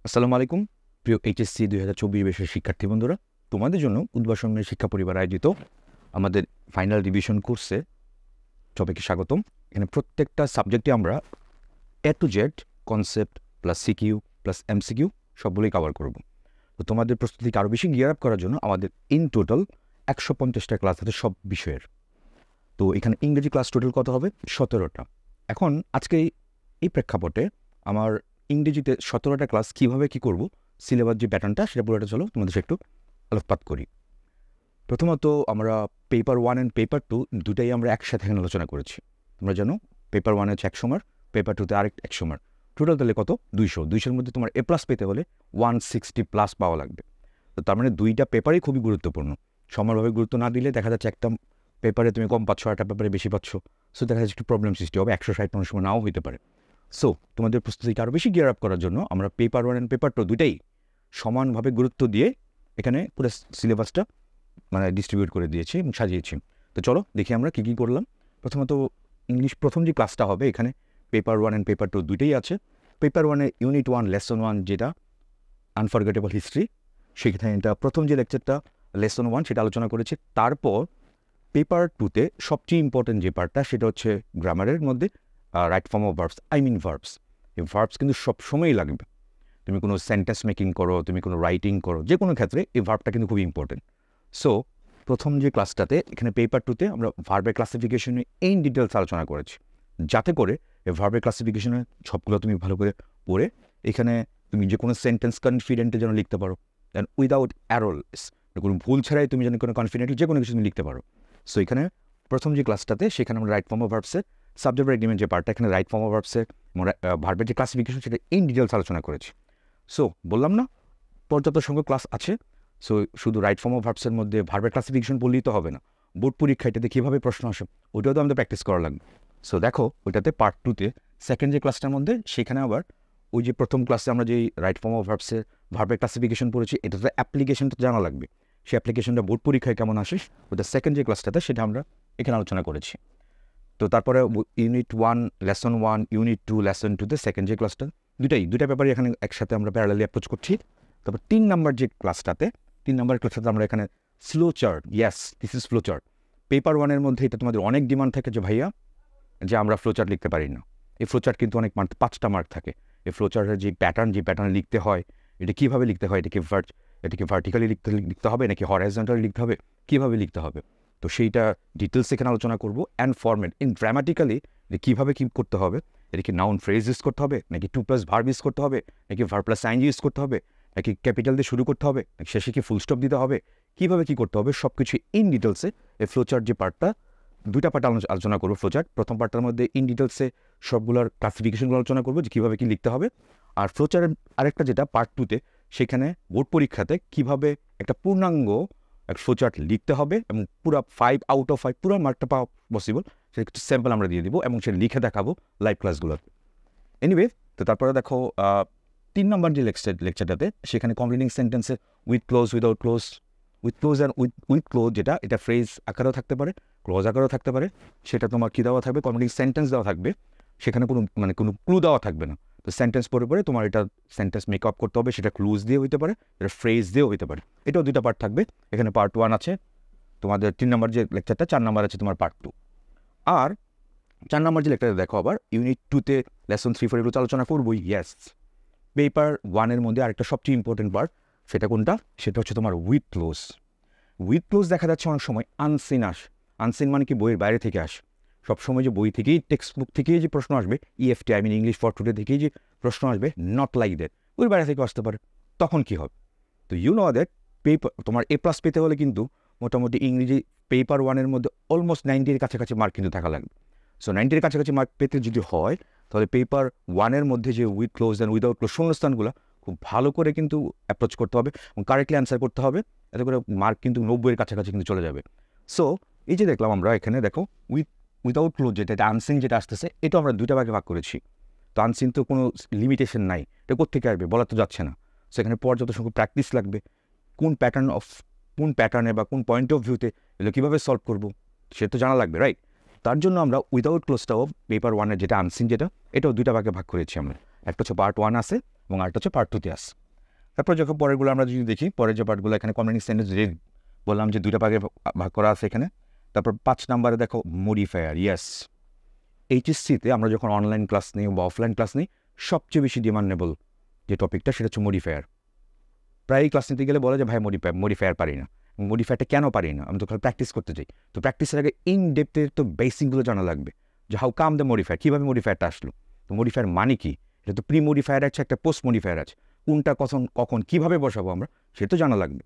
আসসালামু আলাইকুম প্রিয় এইচএসসি 2024 বর্ষের শিক্ষার্থী বন্ধুরা, তোমাদের জন্য উদ্ভাস শিক্ষা পরিবার আয়োজিত আমাদের ফাইনাল রিভিশন কোর্সে সবাইকে স্বাগতম। এখানে প্রত্যেকটা সাবজেক্টে আমরা A to Z concept plus CQ plus MCQ সবগুলোই কভার করব। তো তোমাদের প্রস্তুতিকে আরও বেশি গিয়ার আপ করার জন্য আমাদের ইন টোটাল 150টা ক্লাস আছে সব বিষয়ের। তো এখানে ইংরেজি ক্লাস টোটাল কত হবে? 17টা। এখন আজকে এই প্রেক্ষাপটে আমার ইংরেজিতে 17টা ক্লাস কীভাবে কী করব, সিলেবাস যে প্যাটার্নটা সেটা পুরোটা চলো তোমাদের একটু আলোকপাত করি। প্রথমত আমরা পেপার 1 অ্যান্ড পেপার 2 দুটাই আমরা একসাথে এখানে আলোচনা করেছি। তোমরা জানো পেপার 1 হচ্ছে 100 মার্ক, পেপার 2তে আরেক 100 মার্ক, টোটাল তাহলে কত? 200-200-র মধ্যে তোমার A+ পেতে হলে 160+ পাওয়া লাগবে। তো তার মানে দুইটা পেপারই খুবই গুরুত্বপূর্ণ। সমানভাবে গুরুত্ব না দিলে দেখা যাচ্ছে একটা পেপারে তুমি কম পাচ্ছ, একটা পেপারে বেশি পাচ্ছ, সো দেখা যাচ্ছে একটু প্রবলেম সৃষ্টি হবে, 160 অনেক সময় নাও হতে পারে। সো তোমাদের প্রস্তুতিকে আরও বেশি গিয়ার আপ করার জন্য আমরা পেপার 1 অ্যান্ড পেপার 2 দুইটাই সমানভাবে গুরুত্ব দিয়ে এখানে পুরো সিলেবাসটা ডিস্ট্রিবিউট করে দিয়েছি এবং সাজিয়েছি। তো চলো দেখি আমরা কী কী করলাম। প্রথমত ইংলিশ প্রথম যে ক্লাসটা হবে, এখানে পেপার 1 অ্যান্ড পেপার 2 দুইটাই আছে। পেপার 1-এ ইউনিট 1 লেসন 1 যেটা আনফরগেটেবল হিস্ট্রি, সেখানে এটা প্রথম যে লেকচারটা লেসন 1 সেটা আলোচনা করেছি। তারপর পেপার 2তে সবচেয়ে ইম্পর্টেন্ট যে পার্টটা সেটা হচ্ছে গ্রামারের মধ্যে right form of verbs, verbs. এই ভার্বস কিন্তু সবসময়ই লাগবে। তুমি কোনো সেন্টেন্স মেকিং করো, তুমি কোনো রাইটিং করো, যে কোনো ক্ষেত্রে এই ভার্বটা কিন্তু খুবই ইম্পর্টেন্ট। সো প্রথম যে ক্লাসটাতে এখানে পেপার 2তে আমরা ভার্বের ক্লাসিফিকেশনে ইন ডিটেলস আলোচনা করেছি, যাতে করে এই ভার্বের ক্লাসিফিকেশনে সবগুলো তুমি ভালো করে পড়ে এখানে তুমি যে কোনো সেন্টেন্স কনফিডেন্টে যেন লিখতে পারো, দেন উইদাউট অ্যারোলস, কোনো ভুল ছাড়াই তুমি যেন কোনো কনফিডেন্টলি যে কোনো কিছু তুমি লিখতে পারো। সো এখানে প্রথম যে ক্লাসটাতে সেখানে আমরা রাইট ফর্ম অফ ভার্বসের সাবজেক্ট এগ্রিমেন্ট যে পার্টটা, এখানে রাইট ফর্ম অফ ভার্বসের ভার্বের যে ক্লাসিফিকেশন সেটা ইন ডিটেলস আলোচনা করেছি। সো বললাম না পর্যাপ্ত সংখ্যক ক্লাস আছে। সো শুধু রাইট ফর্ম অফ ভার্বসের মধ্যে ভার্বের ক্লাসিফিকেশন বললেই তো হবে না, বোর্ড পরীক্ষা এটাতে কীভাবে প্রশ্ন আসে ওইটাও তো আমাদের প্র্যাকটিস করা লাগবে। সো দেখো ওইটাতে পার্ট 2তে সেকেন্ড যে ক্লাসটার মধ্যে সেখানে আবার ওই যে প্রথম ক্লাসে আমরা যেই রাইট ফর্ম অফ ভার্বসের ভার্বের ক্লাসিফিকেশন পড়েছি, এটাতে অ্যাপ্লিকেশনটা জানা লাগবে। সেই অ্যাপ্লিকেশনটা বোর্ড পরীক্ষায় কেমন আসে ওইটা সেকেন্ড যে ক্লাসটাতে সেটা আমরা এখানে আলোচনা করেছি। তো তারপরে ইউনিট 1 লেসন 1, ইউনিট 2 লেসন 2তে সেকেন্ড যে ক্লাসটা দুইটা পেপারই এখানে একসাথে আমরা প্যারালালি অ্যাপ্রোচ করছি। তারপর 3 নাম্বার যে ক্লাসটাতে আমরা এখানে flow chart, yes this is flow chart. Paper 1-এর মধ্যে এটা তোমাদের অনেক ডিমান্ড থাকে যে ভাইয়া যে আমরা ফ্লো চার্ট লিখতে পারি না। এই ফ্লো চার্ট কিন্তু অনেক 5টা মার্ক থাকে। এই ফ্লো চার্টের যে প্যাটার্নে লিখতে হয়, এটা কীভাবে লিখতে হয়, এটাকে ভার্টিক্যালি লিখতে হবে নাকি হরাইজন্টালি লিখতে হবে, কীভাবে লিখতে হবে, তো সেইটা ডিটেলস এখানে আলোচনা করবো। অ্যান্ড ফরম্যাট ইন গ্রামাটিক্যালি এটা কীভাবে কী করতে হবে, এটা কি নাউন ফ্রেজ ইউজ করতে হবে নাকি 2+ ভার্ব ইউজ করতে হবে নাকি ভার্ব প্লাস আইএনজি ইউজ করতে হবে নাকি ক্যাপিটাল দিয়ে শুরু করতে হবে নাকি শেষে কি ফুল স্টপ দিতে হবে, কীভাবে কী করতে হবে সব কিছু ইন ডিটেলসে এই ফ্লোচার্ট যে পার্টটা, দুইটা পার্ট আলোচনা করবো। ফ্লোচার্ট প্রথম পার্টটার মধ্যে ইন ডিটেলসে সবগুলোর ক্লাসিফিকেশনগুলো আলোচনা করবো যে কীভাবে কী লিখতে হবে। আর ফ্লোচার্টের আরেকটা যেটা পার্ট 2তে সেখানে বোর্ড পরীক্ষাতে কীভাবে একটা পূর্ণাঙ্গ এক ফ্লোচার্ট লিখতে হবে এবং পুরো 5 আউট অফ 5 পুরো মার্কটা পাওয়া পসিবল, সেটা একটু স্যাম্পল আমরা দিয়ে দিব এবং সেটা লিখে দেখাবো লাইভ ক্লাসগুলোতে। এনিওয়ে, তো তারপরে দেখো 3 নম্বর যে লেকচারটাতে সেখানে কমপ্লিটিং সেন্টেন্সে with close, without close, with clues and with close যেটা এটা ফ্রেজ আকারেও থাকতে পারে, ক্লোজ আকারেও থাকতে পারে, সেটা তোমার কী দেওয়া থাকবে, কমপ্লিটিং সেন্টেন্স দেওয়া থাকবে, সেখানে কোনো ক্লু দেওয়া থাকবে না। তো সেন্টেন্স পরে তোমার এটা সেন্টেন্স মেক আপ করতে হবে, সেটা ক্লুজ দিয়ে হইতে পারে, এটা ফ্রেজ দিয়েও হইতে পারে। এটাও 2টা পার্ট থাকবে। এখানে পার্ট 1 আছে তোমাদের 3 নম্বর যে লেকচারটা, 4 নম্বর আছে তোমার পার্ট 2। আর 4 নম্বর যে লেকচারটা দেখো আবার ইউনিট 2তে লেসন 3-4 এগুলো আলোচনা করবোই। ইয়েস, পেপার 1-এর মধ্যে আরেকটা সবচেয়ে ইম্পর্টেন্ট পার্ট, সেটা কোনটা? সেটা হচ্ছে তোমার উইথ ক্লোজ। উইথ ক্লোজ দেখা যাচ্ছে অনেক সময় আনসিন মানে কি বইয়ের বাইরে থেকে আসে। সবসময় যে বই থেকেই টেক্সট বুক থেকেই যে প্রশ্ন আসবে, ইএফটি ইংলিশ ফর টুডে থেকেই যে প্রশ্ন আসবে, নট লাইক দ্যাট, বইয়ের বাইরে থেকে আসতে পারে। তখন কি হবে? তো ইউ নো দ্যাট পেপার তোমার A+ পেতে হলে কিন্তু মোটামুটি ইংরেজি পেপার 1-এর মধ্যে অলমোস্ট 90-এর কাছাকাছি মার্ক কিন্তু থাকা লাগবে। সো 90-এর কাছাকাছি মার্ক পেতে যদি হয় তাহলে পেপার 1-এর মধ্যে যে with clues and without clues শূন্যস্থানগুলো খুব ভালো করে কিন্তু অ্যাপ্রোচ করতে হবে এবং কারেক্টলি অ্যান্সার করতে হবে, এতে করে মার্ক কিন্তু 90-এর কাছাকাছি কিন্তু চলে যাবে। সো এই যে দেখলাম আমরা এখানে দেখো উইদাউট ক্লোজ যেটা আনসিন যেটা আসতেছে, এটা আমরা 2টা ভাগে ভাগ করেছি। তো আনসিন তো কোনো লিমিটেশন নাই, এটা কোত্থেকে আসবে বলা তো যাচ্ছে না। সেখানে পর্যাপ্ত সংখ্যক প্র্যাকটিস লাগবে, কোন প্যাটার্নে বা কোন পয়েন্ট অফ ভিউতে এগুলো কীভাবে সলভ করবো সে তো জানা লাগবে, রাইট? তার জন্য আমরা উইদাউট ক্লোজটাও পেপার 1-এর যেটা আনসিন যেটা, এটাও 2টা ভাগে ভাগ করেছি আমরা। একটা হচ্ছে পার্ট 1 আছে এবং আরেকটা হচ্ছে পার্ট 2-তে আসে। তারপর যখন পরেরগুলো আমরা যদি দেখি, পরের যে পার্টগুলো এখানে কমপ্লেক্স সেন্টেন্স বললাম যে 2টা ভাগে ভাগ করা আছে এখানে। তারপর 5 নম্বরে দেখো মডিফায়ার। ইয়েস, এইচএসসিতে আমরা যখন অনলাইন ক্লাস নিই বা অফলাইন ক্লাস নিই, সবচেয়ে বেশি ডিমান্ডেবল যে টপিকটা সেটা হচ্ছে মডিফায়ার। প্রায় ক্লাস নিতে গেলে বলে যে ভাই মডিফায়ার পারি না। মডিফায়ারটা কেন পারি না? আমি তো প্র্যাকটিস করতে চাই। তো প্র্যাকটিসের আগে ইন ডেপথের তো বেসিকগুলো জানা লাগবে, যে হাউ কাম দ্য মডিফায়ার, কীভাবে মডিফায়ারটা আসলো, তো মডিফায়ার মানে কি, এটা তো প্রি মডিফায়ার আছে, একটা পোস্ট মডিফায়ার আছে, কোনটা কখন কীভাবে বসাবো আমরা সেটা তো জানা লাগবে।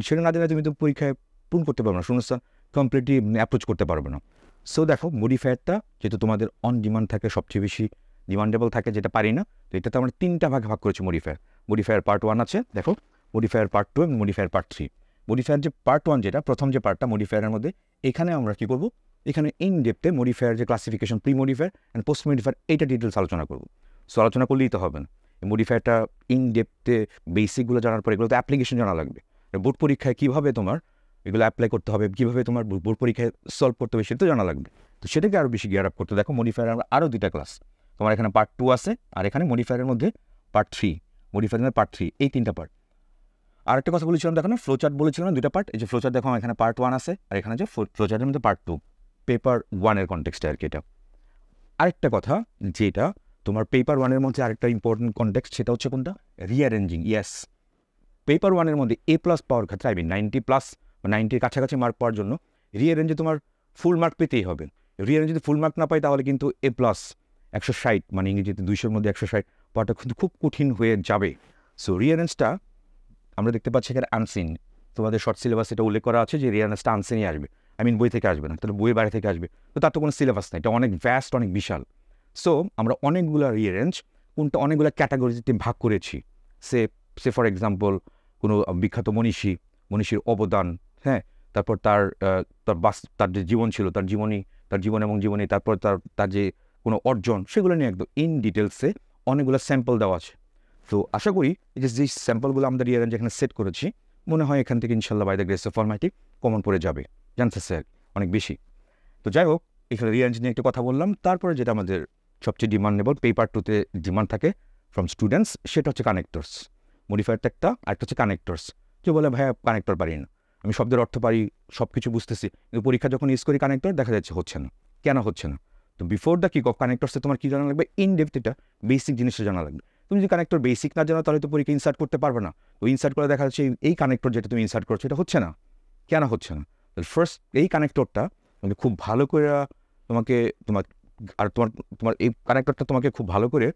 সেটা না জানলে তুমি তো পরীক্ষায় পূরণ করতে পারবে না, শূন্যস্থান কমপ্লিটলি অ্যাপ্রোচ করতে পারবে না। সো দেখো মডিফায়ারটা যেহেতু তোমাদের অন ডিমান্ড থাকে, সবচেয়ে বেশি ডিমান্ডেবল থাকে, যেটা পারি না, তো এটাতে আমরা 3টা ভাগে ভাগ করেছি মডিফায়ার পার্ট 1 আছে, দেখো মডিফায়ার পার্ট 2 এবং মডিফায়ার পার্ট 3। মডিফায়ার যে পার্ট 1 যেটা প্রথম যে পার্টটা মডিফায়ারের মধ্যে, এখানে আমরা কী করবো, এখানে ইন ডেপথে মডিফায়ার যে classification, pre modifier and post modifier, এইটা ডিটেলস আলোচনা করবো। সো আলোচনা করলেই তো হবে না, মডিফায়ারটা ইন ডেপথে বেসিকগুলো জানার পর এগুলো তো অ্যাপ্লিকেশন জানা লাগবে। বোর্ড পরীক্ষায় কীভাবে তোমার এগুলো অ্যাপ্লাই করতে হবে, কীভাবে তোমার বোর্ড পরীক্ষায় সলভ করতে হবে সেটা তো জানা লাগবে। তো সেটাকে আরও বেশি গিয়ার আপ করতে দেখো মডিফায়ার আমরা আরও 2টা ক্লাস, তোমার এখানে পার্ট 2 আছে, আর এখানে মডিফায়ারের মধ্যে পার্ট 3, মডিফায়ারের পার্ট 3, এই 3টা পার্ট। আর একটা কথা বলেছিলাম দেখো না, ফ্লোচার্ট বলেছিলাম 2টা পার্ট, এই যে ফ্লোচার্ট দেখো এখানে পার্ট 1 আছে, আর এখানে যে ফ্লোচার্টের মধ্যে পার্ট 2, পেপার 1-এর কনটেক্সটে আর কি এটা। আরেকটা কথা, যেটা তোমার পেপার 1-এর মধ্যে আরেকটা ইম্পর্টেন্ট কনটেক্সট, সেটা হচ্ছে কোনটা, রিঅ্যারেঞ্জিং। ইয়েস, পেপার 1-এর মধ্যে A+ পাওয়ার ক্ষেত্রে, 90+ বা 90-র কাছাকাছি মার্ক পাওয়ার জন্য রিঅ্যারেঞ্জে তোমার ফুল মার্ক পেতেই হবে। রিঅ্যারেঞ্জ যদি ফুল মার্ক না পাই তাহলে কিন্তু A+, 160, মানে ইংরেজিতে 200-র মধ্যে 160 পাওয়াটা কিন্তু খুব কঠিন হয়ে যাবে। সো রিঅ্যারেঞ্জটা আমরা দেখতে পাচ্ছি এখানে আনসিন, তোমাদের শর্ট সিলেবাস এটা উল্লেখ করা আছে যে রিঅ্যারেঞ্জটা আনসিনই আসবে, বই থেকে আসবে না, তাহলে বইয়ের বাইরে থেকে আসবে, তো তার তো কোনো সিলেবাস নেই, এটা অনেক ভ্যাস্ট, অনেক বিশাল। সো আমরা অনেকগুলো রিঅ্যারেঞ্জ কোনটা অনেকগুলো ক্যাটাগরিতে ভাগ করেছি। সে ফর এক্সাম্পল কোনো বিখ্যাত মনীষীর অবদান, হ্যাঁ, তারপর তার যে জীবন ছিল, তার জীবন এবং জীবনী, তারপর তার যে কোনো অর্জন, সেগুলো নিয়ে একদম ইন ডিটেলসে অনেকগুলো স্যাম্পল দেওয়া আছে। তো আশা করি যে স্যাম্পলগুলো আমাদের রিঅ্যারেঞ্জ এখানে সেট করেছি, মনে হয় এখান থেকে ইনশাল্লাহ by the grace of formative common পড়ে যাবে, জানতে স্যার অনেক বেশি। তো যাই হোক, এখানে রিঅ্যারেঞ্জ নিয়ে একটা কথা বললাম। তারপরে যেটা আমাদের সবচেয়ে ডিমান্ডেবল পেপার 2-তে ডিমান্ড থাকে ফ্রম স্টুডেন্টস, সেটা হচ্ছে কানেক্টরস। মডিফায়ারটা একটা, আরেকটা হচ্ছে কানেক্টরস। যে বলে ভাইয়া কানেক্টর পারি না, আমি শব্দের অর্থ পারি, সব কিছু বুঝতেছি, কিন্তু পরীক্ষা যখন ইউজ করি কানেক্টর দেখা যাচ্ছে হচ্ছে না, কেন হচ্ছে না? তো বিফোর দ্য কিক অফ কানেক্টরসে তোমার কী জানা লাগবে, ইন ডেপথ এটা বেসিক জিনিসটা জানা লাগবে। তুমি যদি কানেক্টর বেসিক না জানো তাহলে তো পরীক্ষা ইনসার্ট করতে পারবে না। তো ইনসার্ট করে দেখা যাচ্ছে এই কানেক্টর যেটা তুমি ইনসার্ট করছো এটা হচ্ছে না, কেন হচ্ছে না? ফার্স্ট এই কানেক্টরটা খুব ভালো করে তোমার এই কানেক্টরটা তোমাকে খুব ভালো করে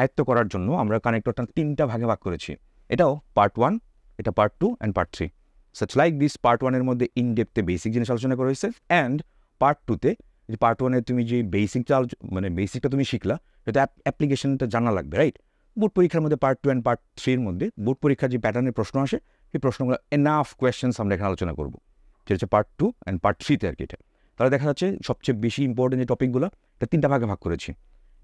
আয়ত্ত করার জন্য আমরা কানেক্টরটা 3টা ভাগে ভাগ করেছি। এটাও পার্ট 1, এটা part 2 and part 3। Such like this, part 1-এর মধ্যে ইন ডেপথে বেসিক জিনিস আলোচনা করা হয়েছে, অ্যান্ড পার্ট 2-তে যে পার্ট 1-এ তুমি যে বেসিকটা তুমি শিখলা, সেটা অ্যাপ্লিকেশনটা জানা লাগবে, রাইট? বোর্ড পরীক্ষার মধ্যে পার্ট 2 অ্যান্ড পার্ট 3-এর মধ্যে বোর্ড পরীক্ষার যে প্যাটার্নের প্রশ্ন আসে, সেই প্রশ্নগুলো এনাফ কোয়েশ্চেন্স আমরা এখানে আলোচনা করবো, যেটা হচ্ছে পার্ট 2 অ্যান্ড পার্ট 3-তে আর কি। এটা তাহলে দেখা যাচ্ছে সবচেয়ে বেশি ইম্পর্টেন্ট যে টপিকগুলো, এটা 3টা ভাগে ভাগ করেছি।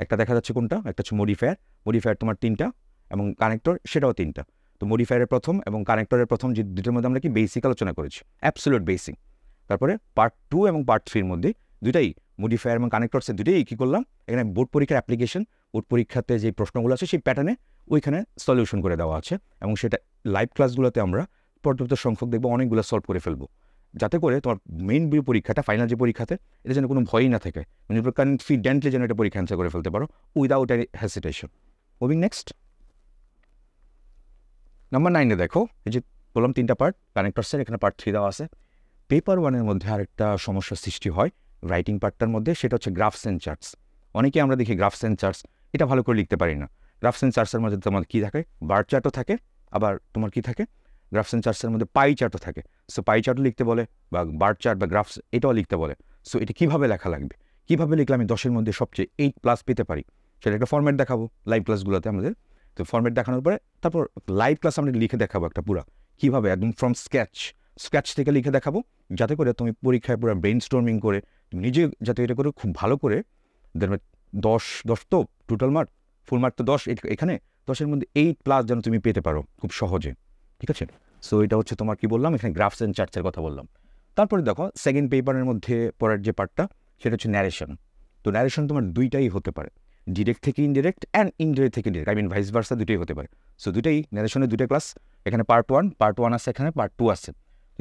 একটা দেখা যাচ্ছে কোনটা, একটা হচ্ছে মডিফায়ার তোমার 3টা, এবং কানেক্টর সেটাও 3টা। তো মডিফায়ারের প্রথম এবং কানেক্টরের প্রথম যে দুটোর মধ্যে আমরা কি বেসিক আলোচনা করেছি, অ্যাবসলিউট বেসিক। তারপরে পার্ট 2 এবং পার্ট 3-এর মধ্যে দুটাই মডিফায়ার এবং কানেক্টরসের দুটোই কী করলাম, এখানে বোর্ড পরীক্ষার অ্যাপ্লিকেশন, বোর্ড পরীক্ষাতে যে প্রশ্নগুলো আছে সেই প্যাটার্নে ওইখানে সলিউশন করে দেওয়া আছে, এবং সেটা লাইভ ক্লাসগুলোতে আমরা পর্যাপ্ত সংখ্যক দেখবো, অনেকগুলো সলভ করে ফেলবো, যাতে করে তোমার মেইন পরীক্ষাটা, ফাইনাল যে পরীক্ষাতে, এটা যেন কোনো ভয়ই না থাকে, কনফিডেন্টলি যেন এটা পরীক্ষা অ্যান্সার করে ফেলতে পারো without any hesitation. Moving next, number 9-এ দেখো, এই যে বললাম 3টা পার্ট কানেক্টরসের, এখানে পার্ট 3 দেওয়া আছে। পেপার 1-এর মধ্যে আরেকটা সমস্যার সৃষ্টি হয় রাইটিং পার্টটার মধ্যে, সেটা হচ্ছে গ্রাফস অ্যান্ড চার্টস। অনেকে আমরা দেখি গ্রাফস অ্যান্ড চার্টস এটা ভালো করে লিখতে পারি না। গ্রাফস অ্যান্ড চার্টসের মধ্যে তোমার কী থাকে, বার চার্টও থাকে, আবার তোমার কী থাকে, গ্রাফস অ্যান্ড চার্টসের মধ্যে পাই চার্টও থাকে। সো পাই চার্টও লিখতে বলে, বা বার চার্ট বা গ্রাফস এটাও লিখতে বলে। সো এটা কীভাবে লেখা লাগবে, কীভাবে লিখলে আমি 10-এর মধ্যে সবচেয়ে 8+ পেতে পারি, সেটা একটা ফর্ম্যাট দেখাবো লাইভ ক্লাসগুলোতে আমাদের। তো ফর্ম্যাট দেখানোর পরে তারপর লাইভ ক্লাস আমরা লিখে দেখাবো একটা পুরা, কীভাবে একদম ফ্রম স্ক্র্যাচ থেকে লিখে দেখাবো, যাতে করে তুমি পরীক্ষায় পুরো ব্রেইন স্টর্মিং করে নিজে যাতে এটা করে খুব ভালো করে 10 তো টোটাল মার্ক, ফুল মার্ক তো 10, এখানে 10-এর মধ্যে 8+ যেন তুমি পেতে পারো খুব সহজে, ঠিক আছে? সো এটা হচ্ছে তোমার কি বললাম, এখানে গ্রাফস অ্যান্ড চার্টসের কথা বললাম। তারপরে দেখো সেকেন্ড পেপারের মধ্যে পরের যে পার্টটা, সেটা হচ্ছে ন্যারেশন। তো ন্যারেশন তোমার দুইটাই হতে পারে। ডিরেক্ট থেকে ইনডিরেক্ট অ্যান্ড ইনডিরেক্ট থেকে direct, I mean vice versa, দুটোই হতে পারে। সো দুটোই ন্যারেশনের দুটো ক্লাস, এখানে পার্ট ওয়ান আছে, এখানে পার্ট 2 আছে।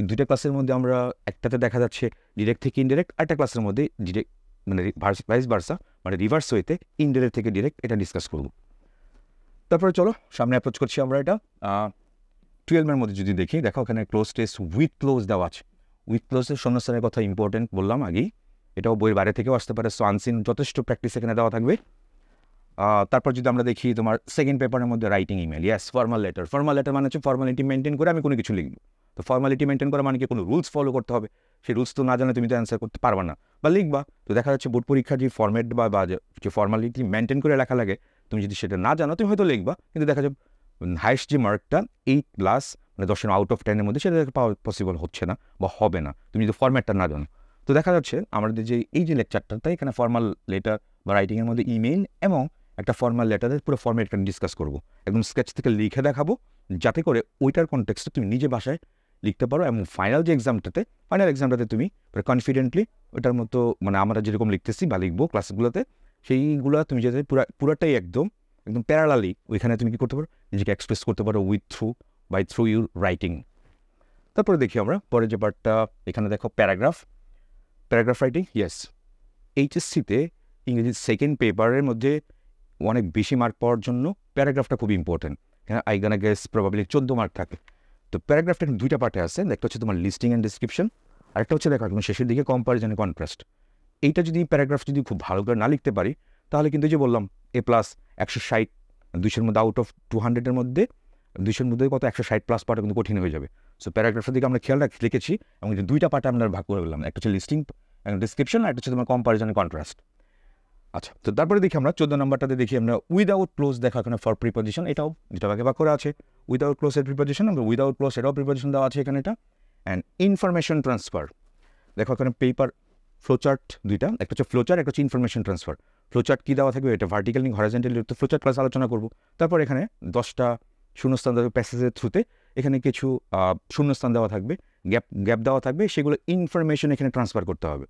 দুইটা ক্লাসের মধ্যে আমরা একটাতে দেখা যাচ্ছে ডিরেক্ট থেকে ইনডিরেক্ট, আরেকটা ক্লাসের মধ্যে ডিরেক্ট মানে ভাইস ভার্সা মানে রিভার্স ওয়েতে ইনডিরেক্ট থেকে ডিরেক্ট এটা ডিসকাস করব। তারপরে চলো সামনে অ্যাপ্রোচ করছি আমরা। এটা 12 মধ্যে যদি দেখি, দেখো ওখানে ক্লোজ টেস্ট উইথ ক্লোজ দেওয়া আছে। উইথ ক্লোজের শূন্যস্থানের কথা ইম্পর্টেন্ট বললাম আগেই, এটাও বইয়ের বাইরে থেকেও আসতে পারে। সো আনসিন যথেষ্ট প্র্যাকটিস এখানে দেওয়া থাকবে। তারপর যদি আমরা দেখি তোমার সেকেন্ড পেপারের মধ্যে writing email, yes formal letter. Formal letter মানে হচ্ছে ফর্মালিটি মেনটেন করে আমি কোনো কিছু লিখবো। তো ফর্মালিটি মেনটেন করা মানে কি কোনো রুলস ফলো করতে হবে, সেই রুলস তো না জানলে তুমি তো অ্যান্সার করতে পারবে না বা লিখবা। তো দেখা যাচ্ছে বোর্ড পরীক্ষার যে ফর্মেট বা যে ফর্মালিটি মেনটেন করে লেখা লাগে, তুমি যদি সেটা না জানো তুমি হয়তো লিখবা, কিন্তু দেখা যাবে হাইস্ট যে মার্কটা 8+ মানে 10 আউট অফ 10 মধ্যে সেটা পাওয়া পসিবল হচ্ছে না বা হবে না তুমি যদি ফর্ম্যাটটা না জানো। তো দেখা যাচ্ছে আমাদের যে এই যে লেকচারটা, তাই এখানে ফর্মাল লেটার বা রাইটিংয়ের মধ্যে ইমেইল এবং একটা ফর্মাল লেটারের পুরো ফর্ম্যাটটা ডিসকাস করবো, একদম স্কেচ থেকে লিখে দেখাবো, যাতে করে ওইটার কনটেক্সটে তুমি নিজে ভাষায় লিখতে পারো এবং ফাইনাল এক্সামটাতে তুমি কনফিডেন্টলি ওইটার মতো মানে আমরা যেরকম লিখতেছি বা লিখবো ক্লাসগুলোতে, সেইগুলো তুমি যাতে পুরাটাই একদম প্যারালালি ওইখানে তুমি কী করতে পারো, নিজেকে এক্সপ্রেস করতে পারো থ্রু ইউর রাইটিং। তারপরে দেখি আমরা পরে যে পার্টটা, এখানে দেখো প্যারাগ্রাফ রাইটিং। ইয়েস, এইচএসসিতে ইংরেজি সেকেন্ড পেপারের মধ্যে অনেক বেশি মার্ক পাওয়ার জন্য প্যারাগ্রাফটা খুব ইম্পর্টেন্ট। এখানে I gonna guess probably 14 mark থাকে। তো প্যারাগ্রাফটা দুইটা পার্টে আছে, একটা হচ্ছে তোমার লিস্টিং অ্যান্ড ডিসক্রিপশন, আরেকটা হচ্ছে দেখো একদম শেষের দিকে কম্পারিজন অ্যান্ড কন্ট্রাস্ট। এইটা যদি প্যারাগ্রাফ যদি খুব ভালো করে না লিখতে পারি, তাহলে কিন্তু যে বললাম A+ 160, 200 মধ্যে আউট অফ 200 মধ্যে 200 মধ্যে কত 160+ পার্ট কিন্তু কঠিন হয়ে যাবে। সো প্যারাগ্রাফের দিকে আমরা খেয়াল লিখেছি এবং যে দুইটা পার্টে আমরা ভাগ করে বললাম, একটা হচ্ছে লিস্টিং অ্যান্ড ডিসক্রিপশন, আর একটা হচ্ছে তোমার কম্পারিজন অ্যান্ড কন্ট্রাস্ট। আচ্ছা, তো তারপরে দেখি আমরা 14 নম্বরটাতে দেখি আমরা উইদাউট ক্লোজ দেখা, এখানে ফর প্রিপোজিশন, এটাও যেটা ভাগে ভাগ করা আছে। উইদাউট ক্লোজের প্রিপোজিশন, আমরা উইদাউট ক্লোজ এটাও প্রিপোজিশন দেওয়া আছে এখানে এটা। অ্যান্ড ইনফরমেশন ট্রান্সফার, দেখো এখানে পেপার ফ্লোচার্ট দুইটা, একটা হচ্ছে ফ্লোচার্ট, একটা হচ্ছে ইনফরমেশন ট্রান্সফার। ফ্লোচার্ট কী দেওয়া থাকবে, এটা ভার্টিক্যাল লিঙ্ক হরাইজন্টালি, তো ফ্লোচার্ট ক্লাস আলোচনা করবো। তারপর এখানে 10টা শূন্যস্থান দেওয়া প্যাসেজের থ্রুতে, এখানে কিছু শূন্যস্থান দেওয়া থাকবে, গ্যাপ দেওয়া থাকবে, সেগুলো ইনফরমেশন এখানে ট্রান্সফার করতে হবে,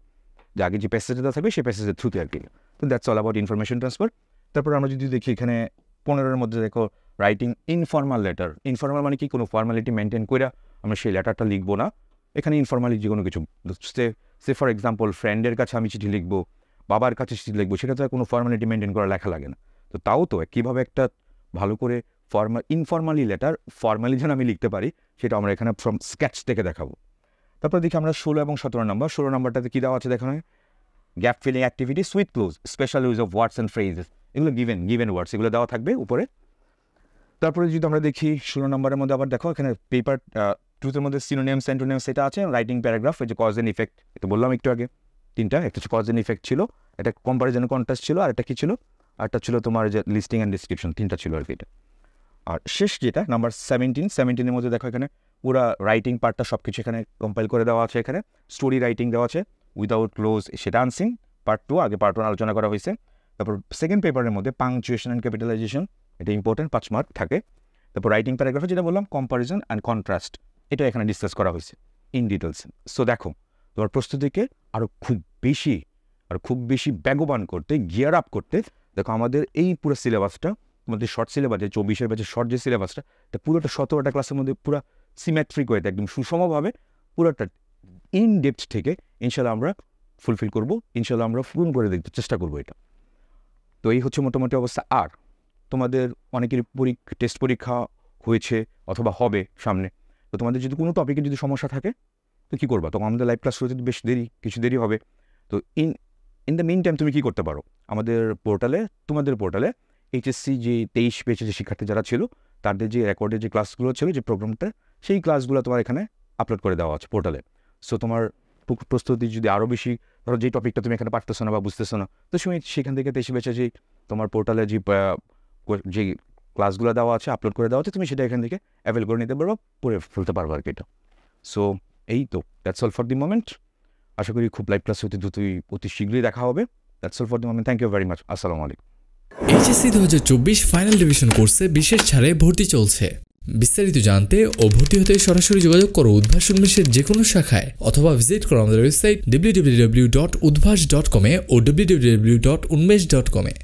যে আগে যে প্যাসেজটা দেওয়া থাকবে সেই প্যাসেজের থ্রুতে আর কি। তো that's all about information transfer. তারপর আমরা যদি দেখি এখানে 15 মধ্যে দেখো রাইটিং ইনফর্মাল লেটার। ইনফর্মাল মানে কি, কোনো ফর্মালিটি মেনটেন করে আমরা সেই লেটারটা লিখবো না, এখানে ইনফর্মালি যে কোনো কিছু, সে ফর এক্সাম্পল ফ্রেন্ডের কাছে আমি চিঠি লিখবো, বাবার কাছে চিঠি লিখবো, সেটা তো কোনো ফর্মালিটি মেনটেন করা লেখা লাগে না। তো তাও তো কীভাবে একটা ভালো করে ইনফর্মালি লেটার ফর্মালি যেন আমি লিখতে পারি, সেটা আমরা এখানে ফ্রম স্কেচ থেকে দেখাবো। তারপর দেখি আমরা 16 এবং 17 নম্বর। 16 নম্বরটাতে কী দেওয়া আছে দেখো, gap filling activities with close, special use of words and phrases, এগুলো গিভেন ওয়ার্ডস, এগুলো দেওয়া থাকবে উপরে। তারপরে যদি আমরা দেখি 16 নম্বরের মধ্যে আবার দেখো এখানে পেপার 2 মধ্যে সিনোনিমস অ্যান্টোনিমস সেটা আছে। রাইটিং প্যারাগ্রাফ, এই যে কজ অ্যান্ড ইফেক্ট, এটা বললাম একটু আগে, তিনটা, একটা হচ্ছে কজ অ্যান্ড ইফেক্ট ছিল, এটা কম্পারিজন কন্ট্রাস্ট ছিল, আর একটা কী ছিল, আরটা ছিল তোমার যে লিস্টিং অ্যান্ড ডিসক্রিপশন, তিনটা ছিল আর কি এটা। আর শেষ যেটা নাম্বার 17 মধ্যে দেখো এখানে পুরো রাইটিং পার্টটা সব কিছু এখানে কম্পাইল করে দেওয়া আছে। এখানে স্টোরি রাইটিং দেওয়া আছে উইদাউট ক্লোজ, সেটা আনসিন পার্ট 2, আগে পার্ট 1 আলোচনা করা হয়েছে। তারপর সেকেন্ড পেপারের মধ্যে পাংচুয়েশন অ্যান্ড ক্যাপিটালাইজেশন, এটা ইম্পর্টেন্ট, 5 মার্ক থাকে। তারপর রাইটিং প্যারাগ্রাফে যেটা বললাম কম্পারিজন অ্যান্ড কন্ট্রাস্ট, এটা এখানে ডিসকাস করা হয়েছে ইন ডিটেলস। সো দেখো তোমার প্রস্তুতিকে আরও খুব বেশি বেগবান করতে, গিয়ার আপ করতে, দেখো আমাদের এই পুরো সিলেবাসটা, আমাদের শর্ট সিলেবাস, যে 24 ব্যাচের শর্ট যে সিলেবাসটা, এটা পুরোটা 17টা ক্লাসের মধ্যে পুরো সিমেট্রিক ওয়েতে একদম সুষমভাবে পুরোটা ইন ডেপথ থেকে ইনশাল্লাহ আমরা ফুলফিল করবো, ইনশাল্লাহ আমরা পূরণ করে দেখতে চেষ্টা করবো এটা। তো এই হচ্ছে মোটামুটি অবস্থা। আর তোমাদের অনেকের টেস্ট পরীক্ষা হয়েছে অথবা হবে সামনে, তো তোমাদের যদি কোনো টপিকে যদি সমস্যা থাকে তো কী করবা, তখন আমাদের লাইভ ক্লাস হতে বেশ কিছু দেরি হবে। তো ইন দ্য মিন টাইম তুমি কী করতে পারো, তোমাদের পোর্টালে HSC যে 23 ব্যাচে যে শিক্ষার্থী যারা ছিল তাদের যে রেকর্ডের যে ক্লাসগুলো ছিল, যে প্রোগ্রামটা, সেই ক্লাসগুলো তোমার এখানে আপলোড করে দেওয়া আছে পোর্টালে। সো তোমার প্রস্তুতি যদি আরও বেশি, ধরো যেই টপিকটা তুমি এখানে পারতেছো না বা বুঝতেছো না, তো সেখান থেকে 23 ব্যাচে যে তোমার পোর্টালে যে ক্লাসগুলো দেওয়া আছে, আপলোড করে দেওয়া আছে, তুমি সেটা এখান থেকে অ্যাভেল করে নিতে পারবা, পড়ে ফেলতে পারবো আর কি এটা। সো এই তো, that's all for the moment. আশা করি খুব লাইভ ক্লাস অতি শীঘ্রই দেখা হবে। That's all for the moment. Thank you very much. আসসালামু আলাইকুম। HSC 2024 ফাইনাল ডিভিশন কোর্সে বিশেষ ছাড়ে ভর্তি চলছে। বিস্তারিত জানতে ও ভর্তি হতে সরাসরি যোগাযোগ করো উদ্ভাস উন্মেষের যে কোনো শাখায়, অথবা ভিজিট করো আমাদের ওয়েবসাইট www.udvash.com ও www.unmesh.com এ।